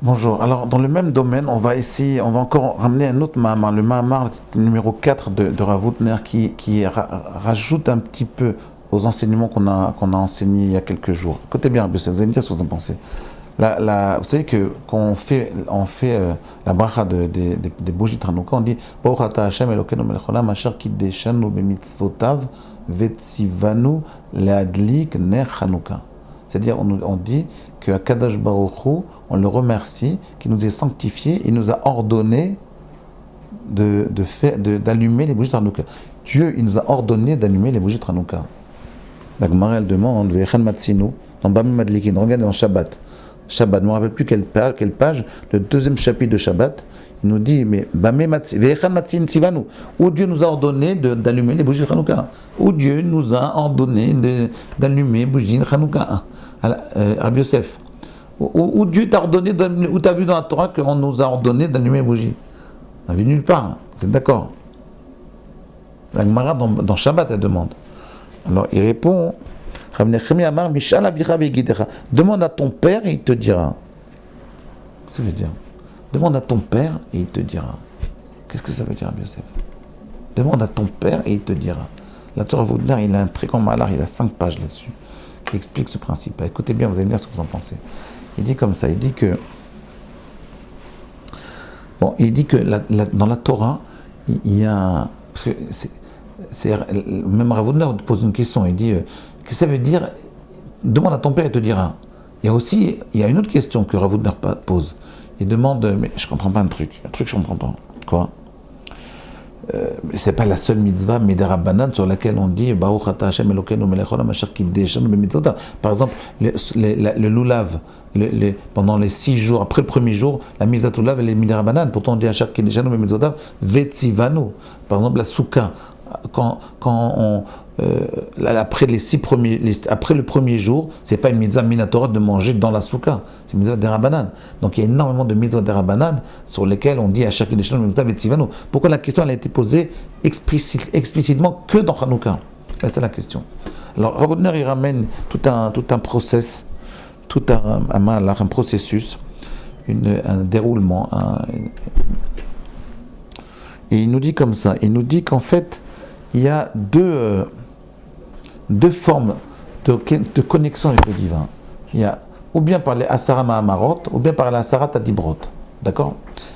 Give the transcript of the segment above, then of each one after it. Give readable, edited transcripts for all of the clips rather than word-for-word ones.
Bonjour. Alors, dans le même domaine, on va encore ramener un autre Mahamar, le Mahamar numéro 4 de Rav Hutner, qui rajoute un petit peu aux enseignements qu'on a enseignés il y a quelques jours. Écoutez bien, vous allez me dire ce que vous en pensez. Vous savez que quand on fait la bracha des bougies de Hanouka, on dit Baruch ata Hashem Elokeinu melech haolam asher kiddeshanu b'mitzvotav vetzivanu leadlik ner Hanouka. C'est-à-dire, on dit qu'à Kadosh Baruch Hu, on le remercie, qu'il nous ait sanctifié, il nous a ordonné d'allumer les bougies de Hanouka. Dieu, il nous a ordonné d'allumer les bougies de Hanouka. La Gemara, elle demande, Ve'echan matzinu, dans Bami Madlikin, regarde dans Shabbat. Shabbat, je ne me rappelle plus quelle page, le deuxième chapitre de Shabbat, il nous dit, mais Bami Ve'echan matzin tzivanu, où Dieu nous a ordonné d'allumer les bougies de Hanouka. Où Dieu nous a ordonné d'allumer les bougies de Hanouka. Rabbi Yosef. Où Dieu t'a ordonné, où tu as vu dans la Torah qu'on nous a ordonné d'allumer les bougies? On n'a vu nulle part, vous êtes d'accord? La Gemara dans Shabbat, elle demande. Alors il répond, demande à ton père et il te dira. Qu'est-ce que ça veut dire? Demande à ton père et il te dira. Qu'est-ce que ça veut dire, Rabbi Yosef? Demande à ton père et il te dira. La Torah Voudner, il a un très grand malheur, il a 5 pages là-dessus, qui explique ce principe. Écoutez bien, vous allez me dire ce que vous en pensez. Il dit comme ça, il dit que dans la Torah, il y a, parce que même Rav Hutner pose une question, il dit, qu'est-ce que ça veut dire, demande à ton père et te dira. Il y a une autre question que Rav Hutner pose. Il demande, mais je comprends pas un truc que je comprends pas. Quoi? C'est pas la seule mitzvah Midarabanan sur laquelle on dit Baruch ata Hashem Elokeinu melech haolam asher kiddeshanu b'mitzvotav. Par exemple, le lulav, pendant les 6 jours, après le premier jour, la mise à lulav elle est Midarabanan. Pourtant on dit asher kiddeshanu b'mitzvotav vetzivanu. Par exemple, la souka, après après le premier jour, c'est pas une mitzvah minatora de manger dans la souka, c'est une mitzvah derabanan. Donc il y a énormément de mitzvahs derabanan sur lesquels on dit à chaque échelon mitzvah vetzivanu. Pourquoi la question elle a été posée explicitement que dans Hanouka? C'est la question. Alors Rav Hutner il ramène tout un process, un processus, un déroulement, et il nous dit comme ça. Il nous dit qu'en fait il y a deux formes de connexion avec le divin. Il y a ou bien par les Asara Mahamarot, ou bien par les Asara Tadibrot. D'accord?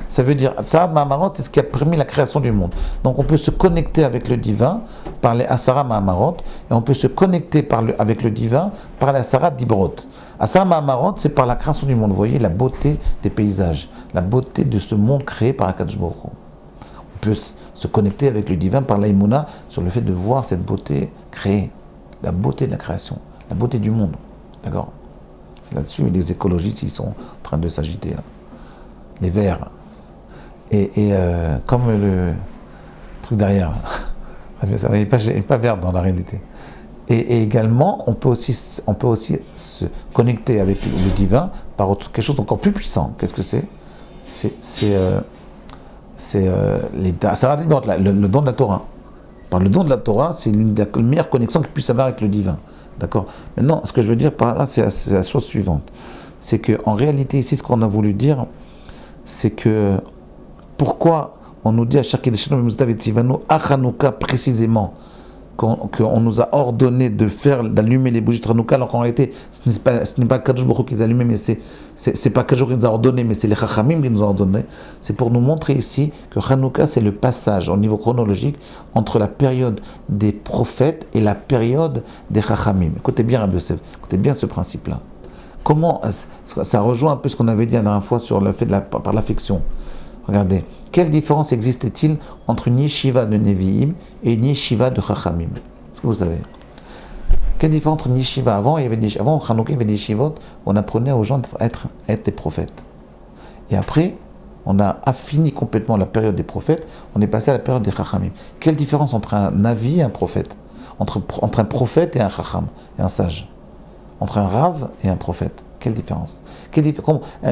Ça veut dire, Asara Mahamarot, c'est ce qui a permis la création du monde. Donc on peut se connecter avec le divin par les Asara Mahamarot, et on peut se connecter avec le divin par les Asara Dibrot. Asara Mahamarot, c'est par la création du monde. Vous voyez la beauté des paysages, la beauté de ce monde créé par Akadosh Baruch Hu. On peut se connecter avec le divin par l'aïmouna sur le fait de voir cette beauté créée, la beauté de la création, la beauté du monde. D'accord? C'est là-dessus, les écologistes, ils sont en train de s'agiter. Là. Les verts. Et comme le truc derrière, ça n'est pas vert dans la réalité. Et également, on peut aussi se connecter avec le divin par quelque chose d'encore plus puissant. Qu'est-ce que c'est? C'est le don de la Torah. Par le don de la Torah, c'est la meilleure connexion qu'il puisse avoir avec le divin. D'accord? Maintenant, ce que je veux dire par là, c'est la chose suivante. C'est qu'en réalité, ici, ce qu'on a voulu dire, c'est que pourquoi on nous dit à chaque à Hanouka précisément, qu'on nous a ordonné d'allumer les bougies de Hanouka, alors qu'en réalité, ce n'est pas Kadosh Baruch Hu qui les a allumées, mais c'est pas Kadosh Baruch Hu qui nous a ordonné, mais c'est les Chachamim qui nous ont ordonné. C'est pour nous montrer ici que Hanouka, c'est le passage au niveau chronologique entre la période des prophètes et la période des Chachamim. Écoutez bien, Rabbi Yosef, écoutez bien ce principe-là. Comment ça rejoint un peu ce qu'on avait dit la dernière fois sur le fait par l'affection. Regardez, quelle différence existe-t-il entre une yeshiva de Nevi'im et une yeshiva de Chachamim? Est-ce que vous savez? Quelle différence entre une yeshiva? Avant, au Hanouka, il y avait des yeshivot où on apprenait aux gens à être des prophètes. Et après, on a fini complètement la période des prophètes, on est passé à la période des Chachamim. Quelle différence entre un Navi et un prophète? Entre un prophète et un Chacham, et un sage? Entre un Rav et un prophète? Quelle différence?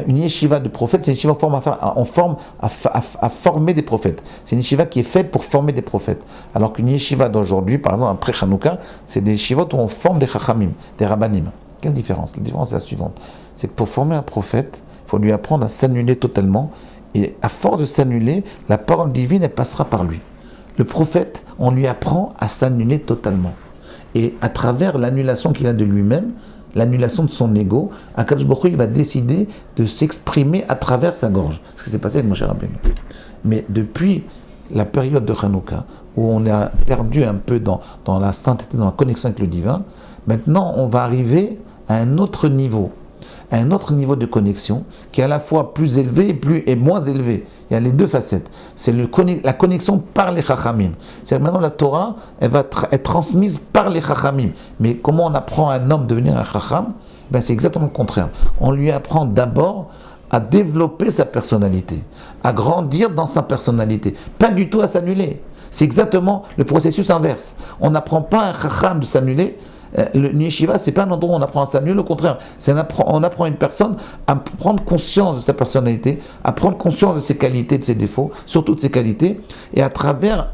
Une yeshiva de prophète, c'est une yeshiva à former des prophètes. C'est une yeshiva qui est faite pour former des prophètes. Alors qu'une yeshiva d'aujourd'hui, par exemple après Hanouka, c'est des yeshivot où on forme des chachamim, des rabbanim. Quelle différence? La différence est la suivante. C'est que pour former un prophète, Il faut lui apprendre à s'annuler totalement. Et à force de s'annuler, la parole divine, elle passera par lui. Le prophète, on lui apprend à s'annuler totalement. Et à travers l'annulation qu'il a de lui-même, l'annulation de son ego, Akadosh Baruch Hu, il va décider de s'exprimer à travers sa gorge. Ce qui s'est passé avec Moshe Rabbeinu. Mais depuis la période de Hanouka, où on a perdu un peu dans la sainteté, dans la connexion avec le divin, maintenant on va arriver à un autre niveau de connexion qui est à la fois plus élevé et moins élevé. Il y a les deux facettes. C'est la connexion par les chachamim. C'est-à-dire maintenant la Torah, elle va être transmise par les chachamim. Mais comment on apprend à un homme à devenir un chacham? Ben, c'est exactement le contraire. On lui apprend d'abord à développer sa personnalité, à grandir dans sa personnalité, pas du tout à s'annuler. C'est exactement le processus inverse. On n'apprend pas à un chacham de s'annuler. Le yeshiva, c'est pas un endroit où on apprend à s'annuler, au contraire, on apprend à une personne à prendre conscience de sa personnalité, à prendre conscience de ses qualités, de ses défauts, surtout de ses qualités, et à travers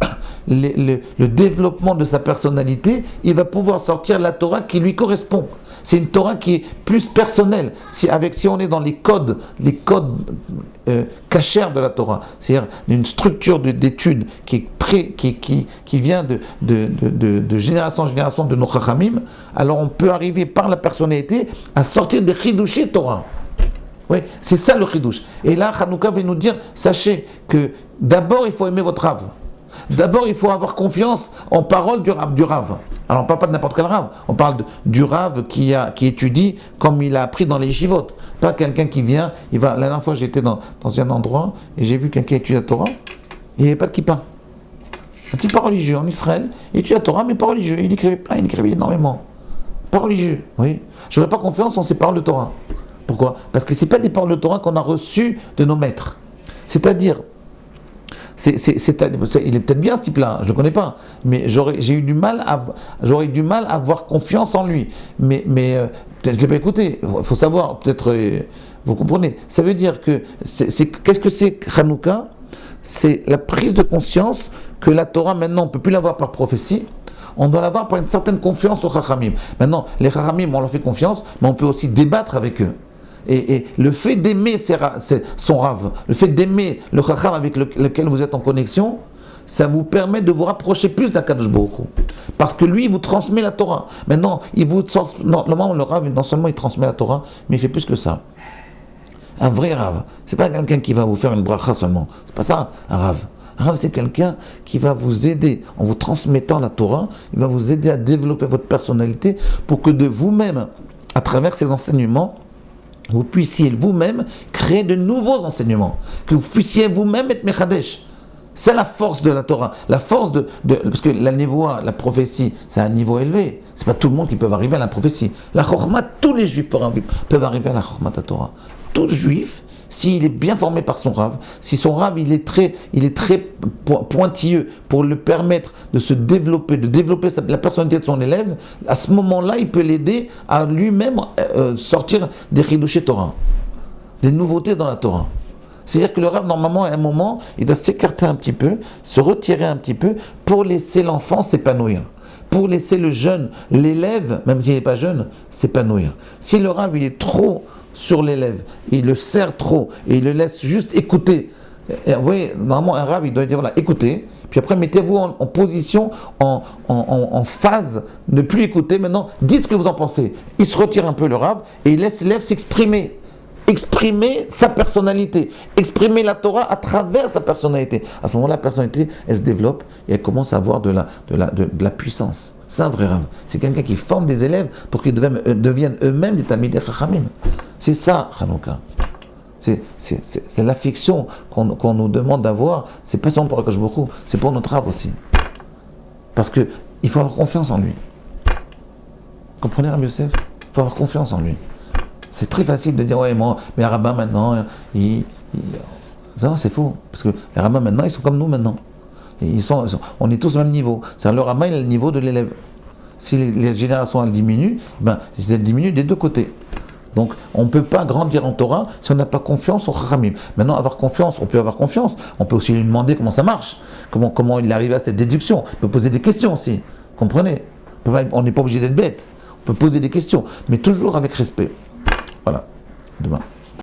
le développement de sa personnalité, il va pouvoir sortir la Torah qui lui correspond. C'est une Torah qui est plus personnelle. Si on est dans les codes cachers de la Torah, c'est-à-dire une structure d'études qui vient de génération en génération de nos chachamim, alors on peut arriver par la personnalité à sortir des chidushé Torah. Oui, c'est ça le chidouche. Et là, Hanouka va nous dire, sachez que d'abord il faut aimer votre Rav. D'abord, il faut avoir confiance en parole du Rav. Alors, on ne parle pas de n'importe quel Rav. On parle du Rav qui étudie comme il a appris dans les yeshivot. Pas quelqu'un qui vient, la dernière fois, j'étais dans un endroit et j'ai vu quelqu'un étudier la Torah. Il n'y avait pas de kippa. Un petit pas religieux en Israël, il étudie la Torah, mais pas religieux. Il écrivait énormément. Pas religieux, oui. Je n'aurais pas confiance en ces paroles de Torah. Pourquoi? Parce que ce n'est pas des paroles de Torah qu'on a reçues de nos maîtres. C'est-à-dire, il est peut-être bien ce type-là, je ne le connais pas, mais j'aurais du mal à avoir confiance en lui. Mais peut-être je ne l'ai pas écouté, il faut savoir, peut-être, vous comprenez. Ça veut dire que, qu'est-ce que c'est Hanouka? C'est la prise de conscience que la Torah, maintenant, on ne peut plus l'avoir par prophétie, on doit l'avoir par une certaine confiance aux Chachamim. Maintenant, les Chachamim, on leur fait confiance, mais on peut aussi débattre avec eux. Et le fait d'aimer son Rav, le fait d'aimer le Chacham avec lequel vous êtes en connexion, ça vous permet de vous rapprocher plus d'Akadosh Baruch Hu. Parce que lui, il vous transmet la Torah. Maintenant, normalement, le Rav, non seulement il transmet la Torah, mais il fait plus que ça. Un vrai Rav, c'est pas quelqu'un qui va vous faire une bracha seulement. C'est pas ça, un Rav. Un Rav, c'est quelqu'un qui va vous aider, en vous transmettant la Torah, il va vous aider à développer votre personnalité pour que de vous-même, à travers ses enseignements, vous puissiez vous-même créer de nouveaux enseignements, que vous puissiez vous-même être Mechadesh. C'est la force de la Torah, la force parce que la névoie, la prophétie, c'est un niveau élevé. C'est pas tout le monde qui peut arriver à la prophétie. La Chokhmah, tous les juifs peuvent arriver à la Chokhmah de la Torah. Tout juif, s'il est bien formé par son Rav, si son Rav il est très pointilleux pour le permettre de se développer, la personnalité de son élève, à ce moment-là, il peut l'aider à lui-même sortir des chidushé Torah, des nouveautés dans la Torah. C'est-à-dire que le Rav, normalement, à un moment, il doit s'écarter un petit peu, se retirer un petit peu pour laisser l'enfant s'épanouir. Pour laisser le jeune, l'élève, même s'il n'est pas jeune, s'épanouir. Si le Rav, il est trop sur l'élève, il le serre trop et il le laisse juste écouter. Et vous voyez, normalement un Rav il doit dire voilà, écoutez, puis après mettez-vous en position, en phase, ne plus écouter, maintenant dites ce que vous en pensez. Il se retire un peu le Rav et il laisse l'élève s'exprimer. Exprimer sa personnalité, exprimer la Torah à travers sa personnalité. À ce moment-là, la personnalité, elle se développe et elle commence à avoir de la puissance. C'est un vrai Rav. C'est quelqu'un qui forme des élèves pour qu'ils deviennent eux-mêmes des Talmidei Chachamim. C'est ça, Hanouka. C'est l'affection qu'on nous demande d'avoir. C'est pas seulement pour Akadosh Baruch Hu, c'est pour notre Rav aussi. Parce qu'il faut avoir confiance en lui. Vous comprenez, Rabbi Yosef? Il faut avoir confiance en lui. C'est très facile de dire, ouais, mais les rabbins maintenant, non, c'est faux. Parce que les rabbins maintenant, ils sont comme nous maintenant. On est tous au même niveau. C'est-à-dire, le rabbin, il a le niveau de l'élève. Si les générations, elles diminuent, elles diminuent des deux côtés. Donc, on ne peut pas grandir en Torah si on n'a pas confiance au Chachamim. Maintenant, avoir confiance, on peut avoir confiance. On peut aussi lui demander comment ça marche, comment il arrive à cette déduction. On peut poser des questions aussi. Comprenez? On n'est pas obligé d'être bête. On peut poser des questions, mais toujours avec respect. Voilà. À demain.